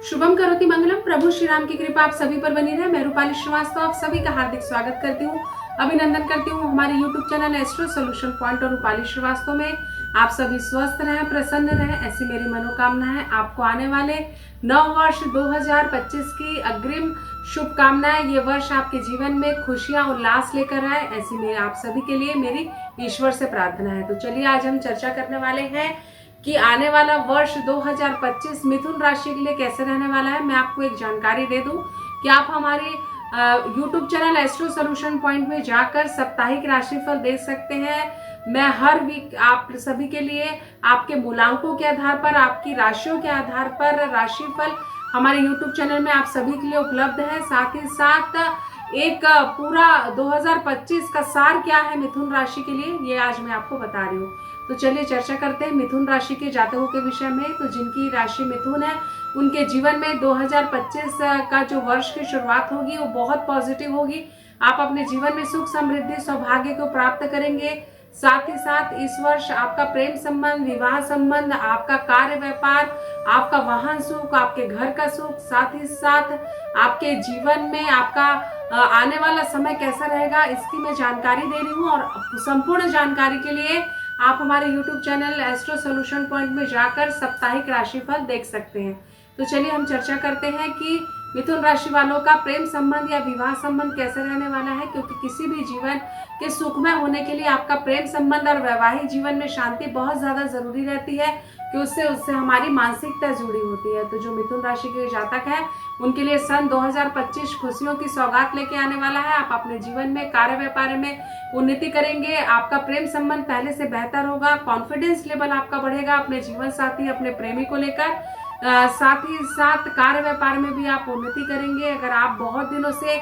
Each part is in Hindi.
शुभम करोति मंगलम। प्रभु श्री राम की कृपा आप सभी पर बनी रहे। मैं रूपाली श्रीवास्तव आप सभी का हार्दिक स्वागत करती हूँ, अभिनंदन करती हूँ हमारे YouTube channel astro solution point और रूपाली श्रीवास्तव में आप सभी स्वस्थ रहें, प्रसन्न रहें, ऐसी मेरी मनोकामना है। आपको आने वाले नव वर्ष 2025 की अग्रिम शुभकामनाएं। ये वर्ष आपके जीवन में खुशियां उल्लास लेकर आए, ऐसी मेरी आप सभी के लिए मेरी ईश्वर से प्रार्थना है। तो चलिए आज हम चर्चा करने वाले हैं कि आने वाला वर्ष 2025 मिथुन राशि के लिए कैसे रहने वाला है। मैं आपको एक जानकारी दे दूं कि आप हमारे YouTube channel astro solution point में जाकर साप्ताहिक राशिफल देख सकते हैं। मैं हर वीक आप सभी के लिए आपके मूलांकों के आधार पर, आपकी राशियों के आधार पर राशिफल हमारे YouTube चैनल में आप सभी के लिए उपलब्ध है। साथ ही साथ एक पूरा 2025 का सार क्या है मिथुन राशि के लिए, ये आज मैं आपको बता रही हूँ। तो चलिए चर्चा करते हैं मिथुन राशि के जातकों के विषय में। तो जिनकी राशि मिथुन है उनके जीवन में 2025 का जो वर्ष की शुरुआत होगी वो बहुत पॉजिटिव होगी। आप अपने जीवन में सुख, समृद्धि, सौभाग्य को प्राप्त करेंगे। साथ ही साथ इस वर्ष आपका प्रेम संबंध, विवाह संबंध, आपका कार्य व्यापार, आपका वाहन सुख, आपके घर का सुख, साथ ही साथ आपके जीवन में आपका आने वाला समय कैसा रहेगा इसकी मैं जानकारी दे रही हूँ। और संपूर्ण जानकारी के लिए आप हमारे YouTube channel astro solution point में जाकर साप्ताहिक राशिफल देख सकते हैं। तो चलिए हम चर्चा करते हैं कि मिथुन राशि वालों का प्रेम संबंध या विवाह संबंध कैसे रहने वाला है। क्योंकि किसी भी जीवन के सुखमय होने के लिए आपका प्रेम संबंध और वैवाहिक जीवन में शांति बहुत ज्यादा जरूरी रहती है कि उससे हमारी मानसिकता जुड़ी होती है। तो जो मिथुन राशि के जातक है उनके लिए सन 2025 खुशियों की सौगात लेके आने वाला है। आप अपने जीवन में, कार्य व्यापार में उन्नति करेंगे। आपका प्रेम संबंध पहले से बेहतर होगा, कॉन्फिडेंस लेवल आपका बढ़ेगा अपने जीवन साथी, अपने प्रेमी को लेकर। साथ ही साथ कार्य व्यापार में भी आप उन्नति करेंगे। अगर आप बहुत दिनों से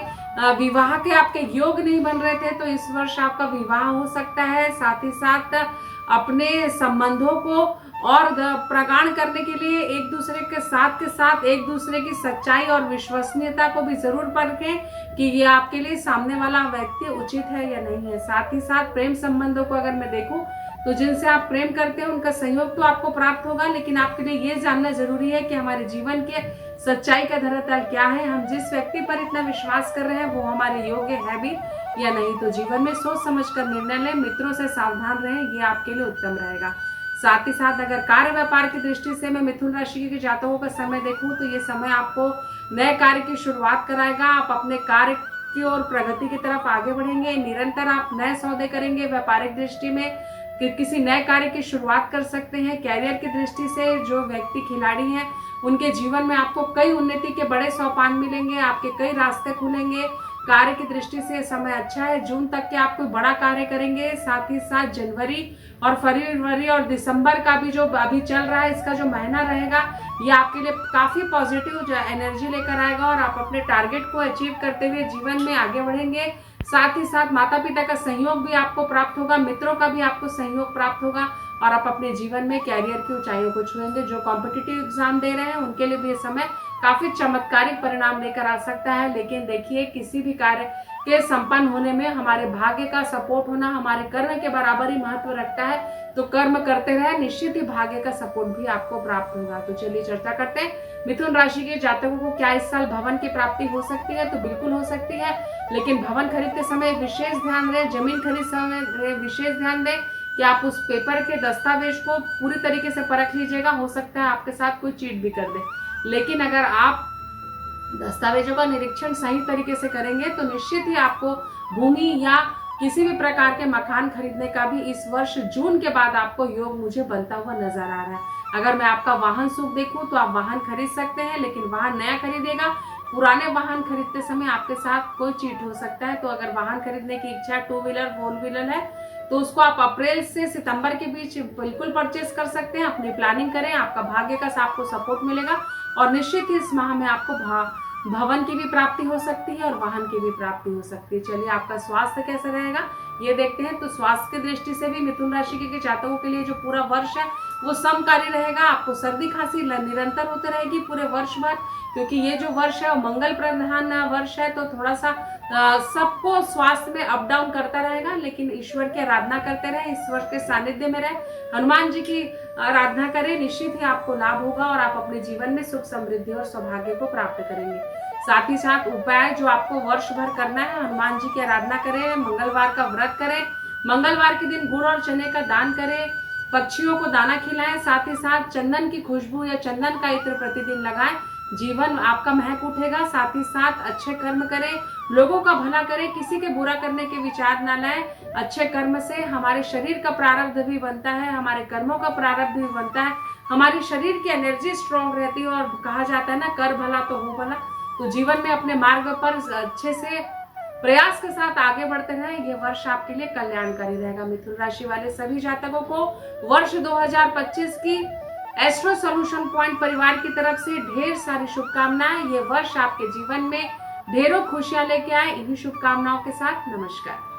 विवाह के आपके योग नहीं बन रहे थे तो इस वर्ष आपका विवाह हो सकता है। साथ ही साथ अपने संबंधों को और प्रगाढ़ करने के लिए एक दूसरे के साथ एक दूसरे की सच्चाई और विश्वसनीयता को भी जरूर परखें कि ये आपके लिए सामने वाला व्यक्ति उचित है या नहीं है। साथ ही साथ प्रेम संबंधों को अगर मैं देखूं तो जिनसे आप प्रेम करते हैं उनका सहयोग तो आपको प्राप्त होगा, लेकिन आपके लिए ये जानना जरूरी है कि हमारे जीवन के सच्चाई का धरातल क्या है, हम जिस व्यक्ति पर इतना विश्वास कर रहे हैं वो हमारे योग्य है भी या नहीं। तो जीवन में सोच समझ कर निर्णय लें, मित्रों से सावधान रहें, ये आपके लिए उत्तम रहेगा। साथ ही साथ अगर कार्य व्यापार की दृष्टि से मैं मिथुन राशि के जातकों का समय देखूं तो ये समय आपको नए कार्य की शुरुआत कराएगा। आप अपने कार्य की ओर प्रगति की तरफ आगे बढ़ेंगे। निरंतर आप नए सौदे करेंगे। व्यापारिक दृष्टि में किसी नए कार्य की शुरुआत कर सकते हैं। कैरियर की दृष्टि से जो व्यक्ति खिलाड़ी हैं उनके जीवन में आपको कई उन्नति के बड़े सोपान मिलेंगे, आपके कई रास्ते खुलेंगे। कार्य की दृष्टि से समय अच्छा है, जून तक के आप कोई बड़ा कार्य करेंगे। साथ ही साथ जनवरी और फरवरी और दिसंबर का भी जो अभी चल रहा है इसका जो महीना रहेगा ये आपके लिए काफी पॉजिटिव जो एनर्जी लेकर आएगा और आप अपने टारगेट को अचीव करते हुए जीवन में आगे बढ़ेंगे। साथ ही साथ माता पिता का सहयोग भी आपको प्राप्त होगा, मित्रों का भी आपको सहयोग प्राप्त होगा और आप अपने जीवन में कैरियर की ऊंचाइयों को छुएंगे। जो कॉम्पिटिटिव एग्जाम दे रहे हैं उनके लिए भी ये समय काफी चमत्कारिक परिणाम लेकर आ सकता है। लेकिन देखिए किसी भी कार्य के संपन्न होने में हमारे भाग्य का सपोर्ट होना हमारे कर्म के बराबर ही महत्व रखता है। तो कर्म करते रहे, निश्चित ही भाग्य का सपोर्ट भी आपको प्राप्त होगा। तो चलिए चर्चा करते हैं मिथुन राशि के जातकों को क्या इस साल भवन की प्राप्ति हो सकती है। तो बिल्कुल हो सकती है, लेकिन भवन खरीदते समय विशेष ध्यान दें, जमीन खरीद समय विशेष ध्यान दें कि आप उस पेपर के दस्तावेज को पूरी तरीके से परख लीजिएगा। हो सकता है आपके साथ कोई चीट भी कर दे, लेकिन अगर आप दस्तावेजों का निरीक्षण सही तरीके से करेंगे तो निश्चित ही आपको भूमि या किसी भी प्रकार के मकान खरीदने का भी इस वर्ष जून के बाद आपको योग मुझे बनता हुआ नजर आ रहा है। अगर मैं आपका वाहन सुख देखूं तो आप वाहन खरीद सकते हैं, लेकिन वाहन नया खरीदेगा। पुराने वाहन खरीदते समय आपके साथ कोई चीट हो सकता है। तो अगर वाहन खरीदने की इच्छा 2 व्हीलर 4 व्हीलर है तो उसको आप अप्रैल से सितंबर के बीच बिल्कुल परचेस कर सकते हैं। अपनी प्लानिंग करें, आपका भाग्य का आपको सपोर्ट मिलेगा और निश्चित ही इस माह में आपको भवन की भी प्राप्ति हो सकती है और वाहन की भी प्राप्ति हो सकती है। चलिए आपका स्वास्थ्य कैसा रहेगा ये देखते हैं। तो स्वास्थ्य की दृष्टि से भी मिथुन राशि के जातकों के लिए जो पूरा वर्ष है वो समकारी रहेगा। आपको सर्दी खांसी निरंतर होती रहेगी पूरे वर्ष भर, क्योंकि ये जो वर्ष है वो मंगल प्रधान वर्ष है। तो थोड़ा सा सबको स्वास्थ्य में अप डाउन करता रहेगा, लेकिन ईश्वर की आराधना करते रहे, ईश्वर के सानिध्य में रहे, हनुमान जी की आराधना करें, निश्चित ही आपको लाभ होगा और आप अपने जीवन में सुख समृद्धि और सौभाग्य को प्राप्त करेंगे। साथ ही साथ उपाय जो आपको वर्ष भर करना है, हनुमान जी की आराधना करें, मंगलवार का व्रत करें, मंगलवार के दिन गुड़ और चने का दान करें, पक्षियों को दाना खिलाएं, साथ ही साथ चंदन की खुशबू या चंदन का इत्र प्रतिदिन लगाएं, जीवन आपका महक उठेगा। साथ ही साथ अच्छे कर्म करें, लोगों का भला करें, किसी के बुरा करने के विचार ना लाएं। अच्छे कर्म से हमारे शरीर का प्रारब्ध भी बनता है, हमारे कर्मों का प्रारब्ध भी बनता है, हमारी शरीर की एनर्जी स्ट्रांग रहती है और कहा जाता है ना, कर भला तो हो भला। तो जीवन में अपने मार्ग पर अच्छे से प्रयास के साथ आगे बढ़ते रहें। ये वर्ष आपके लिए कल्याणकारी रहेगा। मिथुन राशि वाले सभी जातकों को वर्ष 2025 की एस्ट्रो सॉल्यूशन पॉइंट परिवार की तरफ से ढेर सारी शुभकामनाएं। ये वर्ष आपके जीवन में ढेरों खुशियां लेके आए। इन्हीं शुभकामनाओं के साथ नमस्कार।